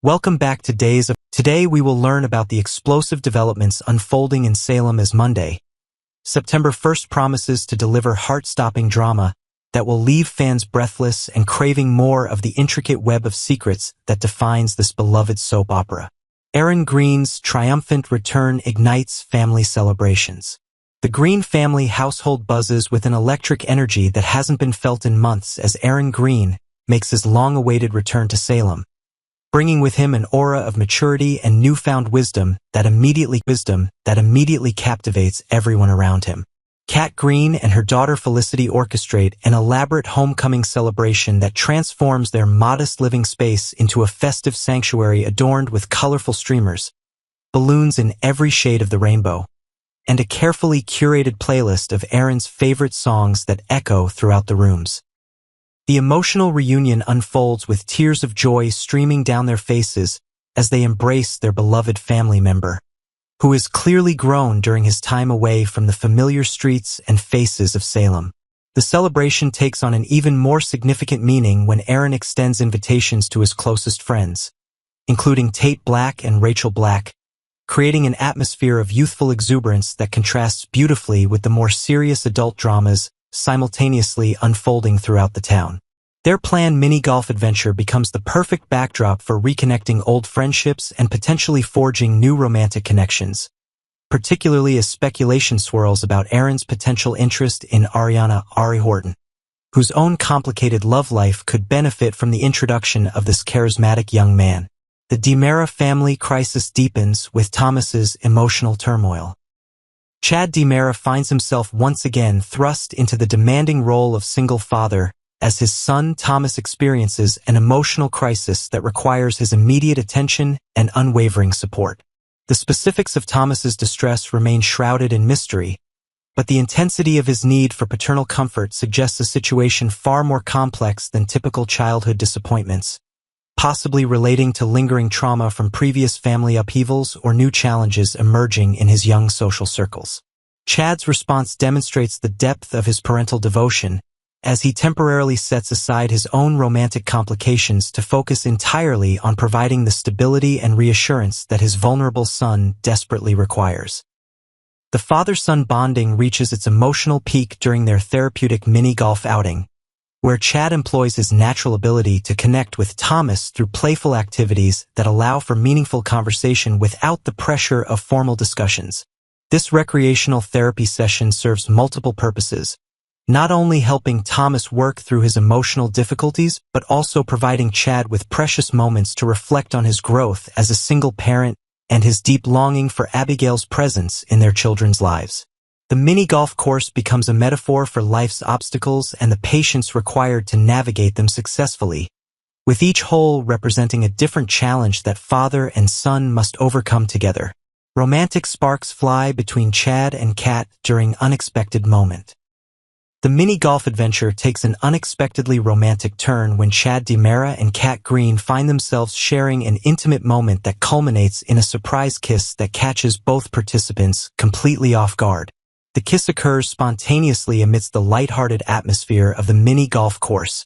Welcome back to Today we will learn about the explosive developments unfolding in Salem as Monday, September 1st promises to deliver heart-stopping drama that will leave fans breathless and craving more of the intricate web of secrets that defines this beloved soap opera. Aaron Green's triumphant return ignites family celebrations. The Green family household buzzes with an electric energy that hasn't been felt in months as Aaron Green makes his long-awaited return to Salem, bringing with him an aura of maturity and newfound wisdom that immediately captivates everyone around him. Kat Green and her daughter Felicity orchestrate an elaborate homecoming celebration that transforms their modest living space into a festive sanctuary adorned with colorful streamers, balloons in every shade of the rainbow, and a carefully curated playlist of Aaron's favorite songs that echo throughout the rooms. The emotional reunion unfolds with tears of joy streaming down their faces as they embrace their beloved family member, who has clearly grown during his time away from the familiar streets and faces of Salem. The celebration takes on an even more significant meaning when Aaron extends invitations to his closest friends, including Tate Black and Rachel Black, creating an atmosphere of youthful exuberance that contrasts beautifully with the more serious adult dramas simultaneously unfolding throughout the town. Their planned mini-golf adventure becomes the perfect backdrop for reconnecting old friendships and potentially forging new romantic connections, particularly as speculation swirls about Aaron's potential interest in Ariana Ari Horton, whose own complicated love life could benefit from the introduction of this charismatic young man. The DiMera family crisis deepens with Thomas's emotional turmoil. Chad DiMera finds himself once again thrust into the demanding role of single father as his son Thomas experiences an emotional crisis that requires his immediate attention and unwavering support. The specifics of Thomas's distress remain shrouded in mystery, but the intensity of his need for paternal comfort suggests a situation far more complex than typical childhood disappointments, possibly relating to lingering trauma from previous family upheavals or new challenges emerging in his young social circles. Chad's response demonstrates the depth of his parental devotion, as he temporarily sets aside his own romantic complications to focus entirely on providing the stability and reassurance that his vulnerable son desperately requires. The father-son bonding reaches its emotional peak during their therapeutic mini-golf outing, where Chad employs his natural ability to connect with Thomas through playful activities that allow for meaningful conversation without the pressure of formal discussions. This recreational therapy session serves multiple purposes, not only helping Thomas work through his emotional difficulties, but also providing Chad with precious moments to reflect on his growth as a single parent and his deep longing for Abigail's presence in their children's lives. The mini-golf course becomes a metaphor for life's obstacles and the patience required to navigate them successfully, with each hole representing a different challenge that father and son must overcome together. Romantic sparks fly between Chad and Kat during unexpected moment. The mini-golf adventure takes an unexpectedly romantic turn when Chad DiMera and Kat Green find themselves sharing an intimate moment that culminates in a surprise kiss that catches both participants completely off guard. The kiss occurs spontaneously amidst the lighthearted atmosphere of the mini-golf course,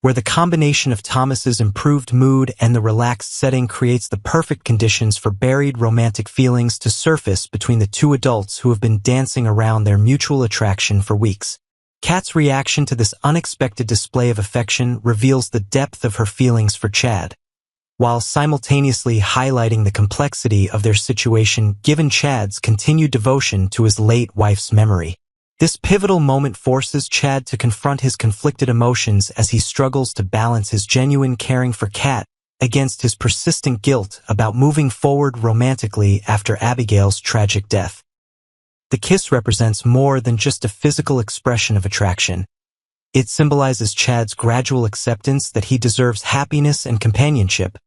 where the combination of Thomas's improved mood and the relaxed setting creates the perfect conditions for buried romantic feelings to surface between the two adults who have been dancing around their mutual attraction for weeks. Kat's reaction to this unexpected display of affection reveals the depth of her feelings for Chad, while simultaneously highlighting the complexity of their situation given Chad's continued devotion to his late wife's memory. This pivotal moment forces Chad to confront his conflicted emotions as he struggles to balance his genuine caring for Kat against his persistent guilt about moving forward romantically after Abigail's tragic death. The kiss represents more than just a physical expression of attraction. It symbolizes Chad's gradual acceptance that he deserves happiness and companionship,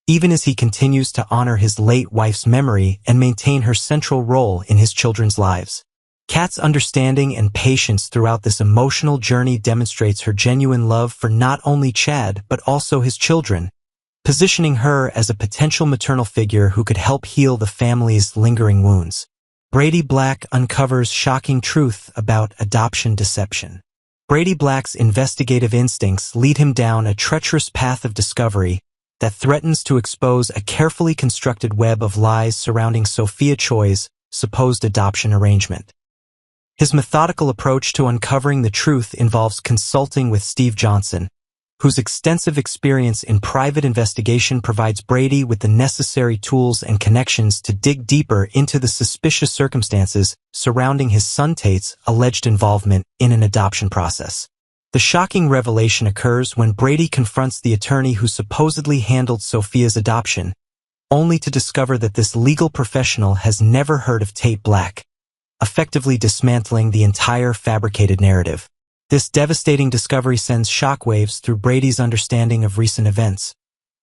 even as he continues to honor his late wife's memory and maintain her central role in his children's lives. Kat's understanding and patience throughout this emotional journey demonstrates her genuine love for not only Chad but also his children, positioning her as a potential maternal figure who could help heal the family's lingering wounds. Brady Black uncovers shocking truth about adoption deception. Brady Black's investigative instincts lead him down a treacherous path of discovery that threatens to expose a carefully constructed web of lies surrounding Sophia Choi's supposed adoption arrangement. His methodical approach to uncovering the truth involves consulting with Steve Johnson, whose extensive experience in private investigation provides Brady with the necessary tools and connections to dig deeper into the suspicious circumstances surrounding his son Tate's alleged involvement in an adoption process. The shocking revelation occurs when Brady confronts the attorney who supposedly handled Sophia's adoption, only to discover that this legal professional has never heard of Tate Black, effectively dismantling the entire fabricated narrative. This devastating discovery sends shockwaves through Brady's understanding of recent events,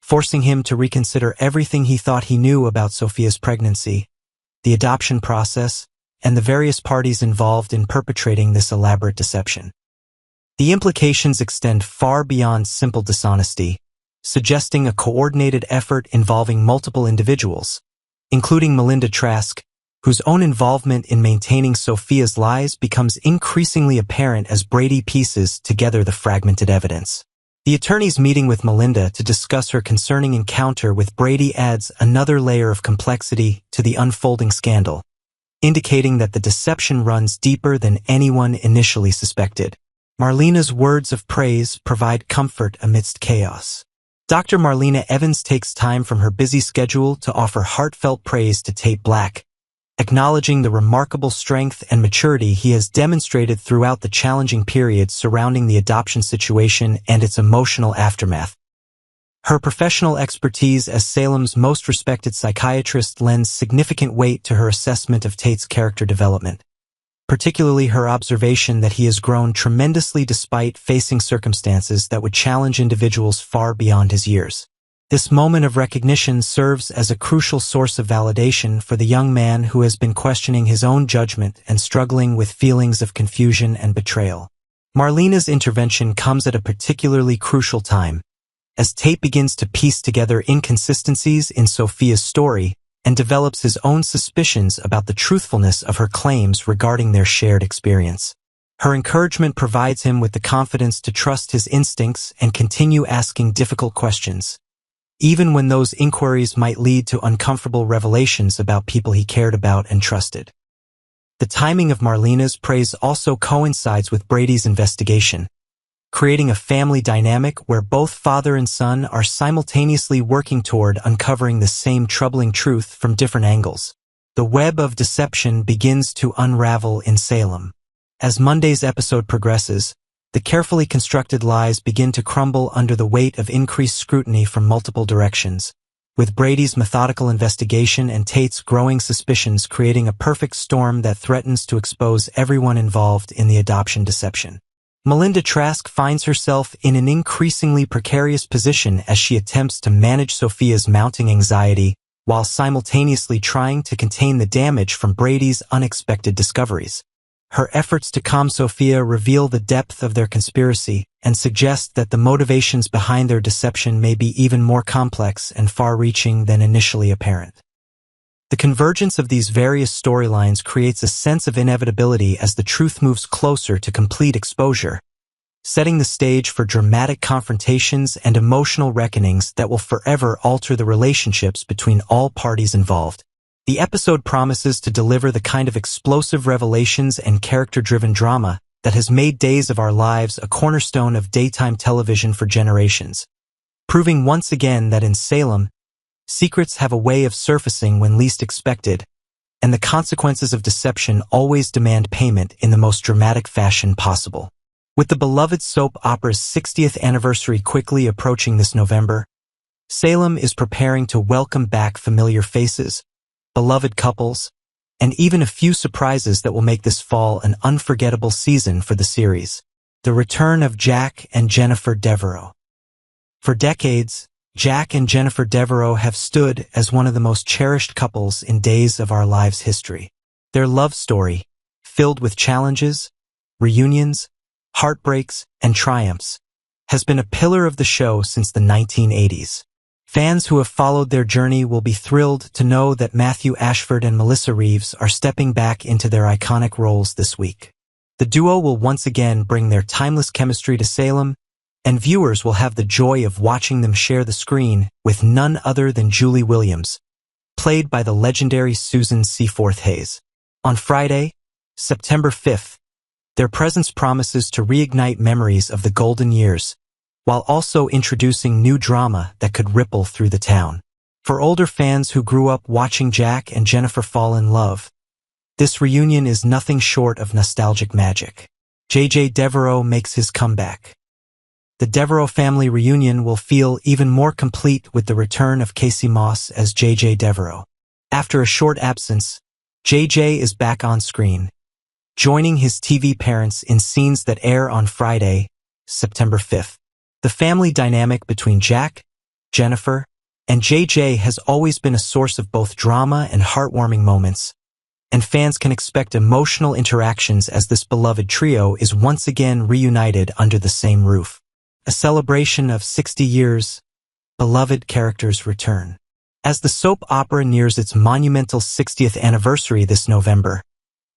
forcing him to reconsider everything he thought he knew about Sophia's pregnancy, the adoption process, and the various parties involved in perpetrating this elaborate deception. The implications extend far beyond simple dishonesty, suggesting a coordinated effort involving multiple individuals, including Melinda Trask, whose own involvement in maintaining Sophia's lies becomes increasingly apparent as Brady pieces together the fragmented evidence. The attorney's meeting with Melinda to discuss her concerning encounter with Brady adds another layer of complexity to the unfolding scandal, indicating that the deception runs deeper than anyone initially suspected. Marlena's words of praise provide comfort amidst chaos. Dr. Marlena Evans takes time from her busy schedule to offer heartfelt praise to Tate Black, acknowledging the remarkable strength and maturity he has demonstrated throughout the challenging period surrounding the adoption situation and its emotional aftermath. Her professional expertise as Salem's most respected psychiatrist lends significant weight to her assessment of Tate's character development, particularly her observation that he has grown tremendously despite facing circumstances that would challenge individuals far beyond his years. This moment of recognition serves as a crucial source of validation for the young man who has been questioning his own judgment and struggling with feelings of confusion and betrayal. Marlena's intervention comes at a particularly crucial time, as Tate begins to piece together inconsistencies in Sophia's story and develops his own suspicions about the truthfulness of her claims regarding their shared experience. Her encouragement provides him with the confidence to trust his instincts and continue asking difficult questions, even when those inquiries might lead to uncomfortable revelations about people he cared about and trusted. The timing of Marlena's praise also coincides with Brady's investigation, creating a family dynamic where both father and son are simultaneously working toward uncovering the same troubling truth from different angles. The web of deception begins to unravel in Salem. As Monday's episode progresses, the carefully constructed lies begin to crumble under the weight of increased scrutiny from multiple directions, with Brady's methodical investigation and Tate's growing suspicions creating a perfect storm that threatens to expose everyone involved in the adoption deception. Melinda Trask finds herself in an increasingly precarious position as she attempts to manage Sophia's mounting anxiety while simultaneously trying to contain the damage from Brady's unexpected discoveries. Her efforts to calm Sophia reveal the depth of their conspiracy and suggest that the motivations behind their deception may be even more complex and far-reaching than initially apparent. The convergence of these various storylines creates a sense of inevitability as the truth moves closer to complete exposure, setting the stage for dramatic confrontations and emotional reckonings that will forever alter the relationships between all parties involved. The episode promises to deliver the kind of explosive revelations and character-driven drama that has made Days of Our Lives a cornerstone of daytime television for generations, proving once again that in Salem, secrets have a way of surfacing when least expected, and the consequences of deception always demand payment in the most dramatic fashion possible. With the beloved soap opera's 60th anniversary quickly approaching this November, Salem is preparing to welcome back familiar faces, beloved couples, and even a few surprises that will make this fall an unforgettable season for the series. The return of Jack and Jennifer Devereaux. For decades, Jack and Jennifer Devereaux have stood as one of the most cherished couples in Days of Our Lives history. Their love story, filled with challenges, reunions, heartbreaks, and triumphs, has been a pillar of the show since the 1980s. Fans who have followed their journey will be thrilled to know that Matthew Ashford and Melissa Reeves are stepping back into their iconic roles this week. The duo will once again bring their timeless chemistry to Salem, and viewers will have the joy of watching them share the screen with none other than Julie Williams, played by the legendary Susan Seaforth Hayes. On Friday, September 5th, their presence promises to reignite memories of the golden years, while also introducing new drama that could ripple through the town. For older fans who grew up watching Jack and Jennifer fall in love, this reunion is nothing short of nostalgic magic. J.J. Devereaux makes his comeback. The Devereaux family reunion will feel even more complete with the return of Casey Moss as J.J. Devereaux. After a short absence, J.J. is back on screen, joining his TV parents in scenes that air on Friday, September 5th. The family dynamic between Jack, Jennifer, and J.J. has always been a source of both drama and heartwarming moments, and fans can expect emotional interactions as this beloved trio is once again reunited under the same roof. A celebration of 60 years, beloved characters return. As the soap opera nears its monumental 60th anniversary this November,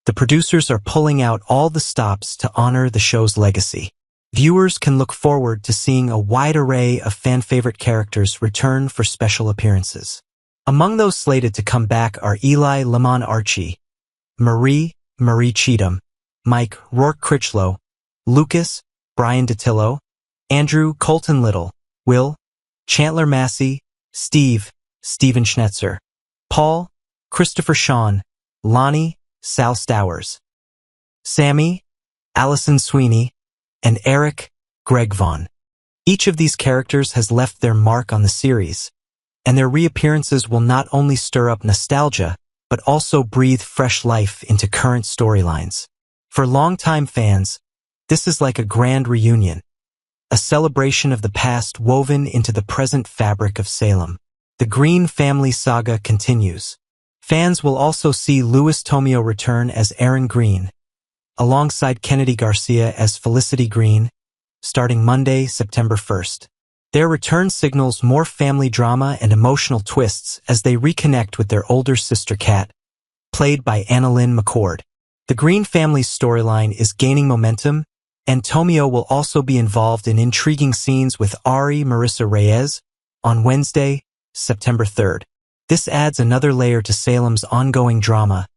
the producers are pulling out all the stops to honor the show's legacy. Viewers can look forward to seeing a wide array of fan-favorite characters return for special appearances. Among those slated to come back are Eli Lemon Archie, Marie Cheatham, Mike Rourke Critchlow, Lucas Brian Datillo, Andrew Colton Little, Will Chandler Massey, Steven Schnetzer, Paul Christopher Sean, Lonnie Sal Stowers, Sammy Allison Sweeney, and Eric Greg Vaughn. Each of these characters has left their mark on the series, and their reappearances will not only stir up nostalgia, but also breathe fresh life into current storylines. For longtime fans, this is like a grand reunion, a celebration of the past woven into the present fabric of Salem. The Green family saga continues. Fans will also see Louis Tomeo return as Aaron Green, alongside Kennedy Garcia as Felicity Green, starting Monday, September 1st. Their return signals more family drama and emotional twists as they reconnect with their older sister Kat, played by Annalyn McCord. The Green family's storyline is gaining momentum, and Tomeo will also be involved in intriguing scenes with Ari Marissa Reyes on Wednesday, September 3rd. This adds another layer to Salem's ongoing drama,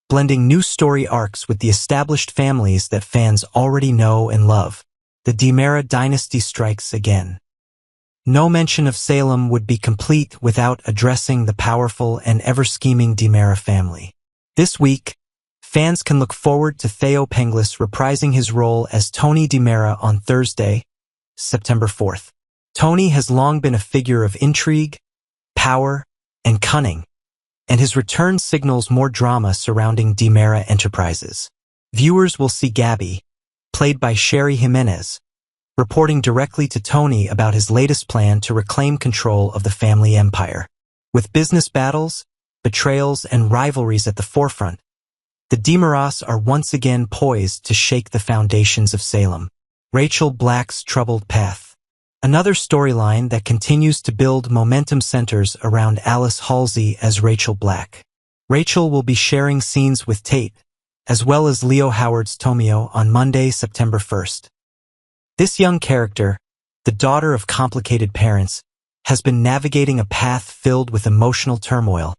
blending new story arcs with the established families that fans already know and love. The DiMera dynasty strikes again. No mention of Salem would be complete without addressing the powerful and ever-scheming DiMera family. This week, fans can look forward to Theo Penglis reprising his role as Tony DiMera on Thursday, September 4th. Tony has long been a figure of intrigue, power, and cunning, and his return signals more drama surrounding DiMera Enterprises. Viewers will see Gabby, played by Sherry Jimenez, reporting directly to Tony about his latest plan to reclaim control of the family empire. With business battles, betrayals, and rivalries at the forefront, the DiMeras are once again poised to shake the foundations of Salem. Rachel Black's troubled path. Another storyline that continues to build momentum centers around Alice Halsey as Rachel Black. Rachel will be sharing scenes with Tate, as well as Leo Howard's Tomeo on Monday, September 1st. This young character, the daughter of complicated parents, has been navigating a path filled with emotional turmoil,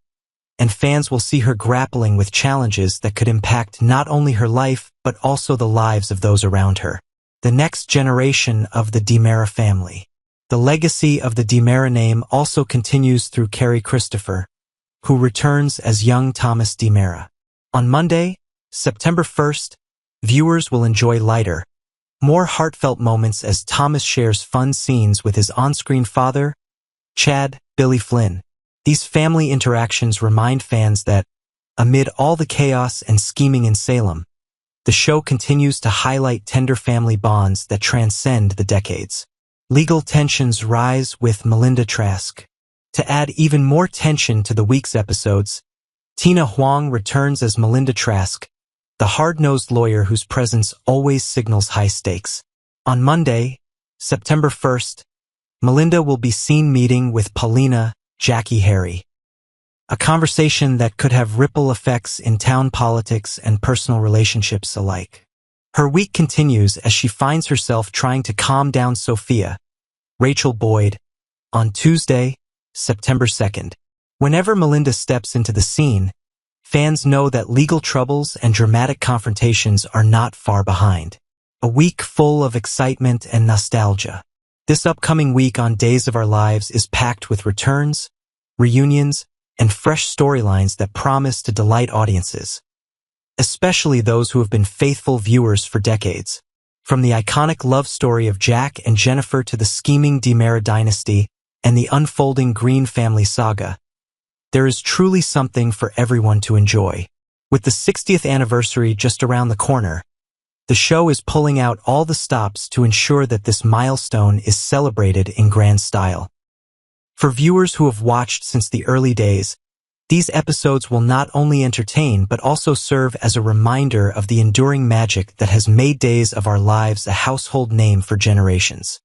and fans will see her grappling with challenges that could impact not only her life but also the lives of those around her. The next generation of the DiMera family. The legacy of the DiMera name also continues through Carrie Christopher, who returns as young Thomas DiMera. On Monday, September 1st, viewers will enjoy lighter, more heartfelt moments as Thomas shares fun scenes with his on-screen father, Chad Billy Flynn. These family interactions remind fans that, amid all the chaos and scheming in Salem, the show continues to highlight tender family bonds that transcend the decades. Legal tensions rise with Melinda Trask. To add even more tension to the week's episodes, Tina Huang returns as Melinda Trask, the hard-nosed lawyer whose presence always signals high stakes. On Monday, September 1st, Melinda will be seen meeting with Paulina Jackie Harry, a conversation that could have ripple effects in town politics and personal relationships alike. Her week continues as she finds herself trying to calm down Sophia, Rachel Boyd, on Tuesday, September 2nd. Whenever Melinda steps into the scene, fans know that legal troubles and dramatic confrontations are not far behind. A week full of excitement and nostalgia. This upcoming week on Days of Our Lives is packed with returns, reunions, and fresh storylines that promise to delight audiences, especially those who have been faithful viewers for decades. From the iconic love story of Jack and Jennifer to the scheming DiMera dynasty and the unfolding Green family saga, there is truly something for everyone to enjoy. With the 60th anniversary just around the corner, the show is pulling out all the stops to ensure that this milestone is celebrated in grand style. For viewers who have watched since the early days, these episodes will not only entertain but also serve as a reminder of the enduring magic that has made Days of Our Lives a household name for generations.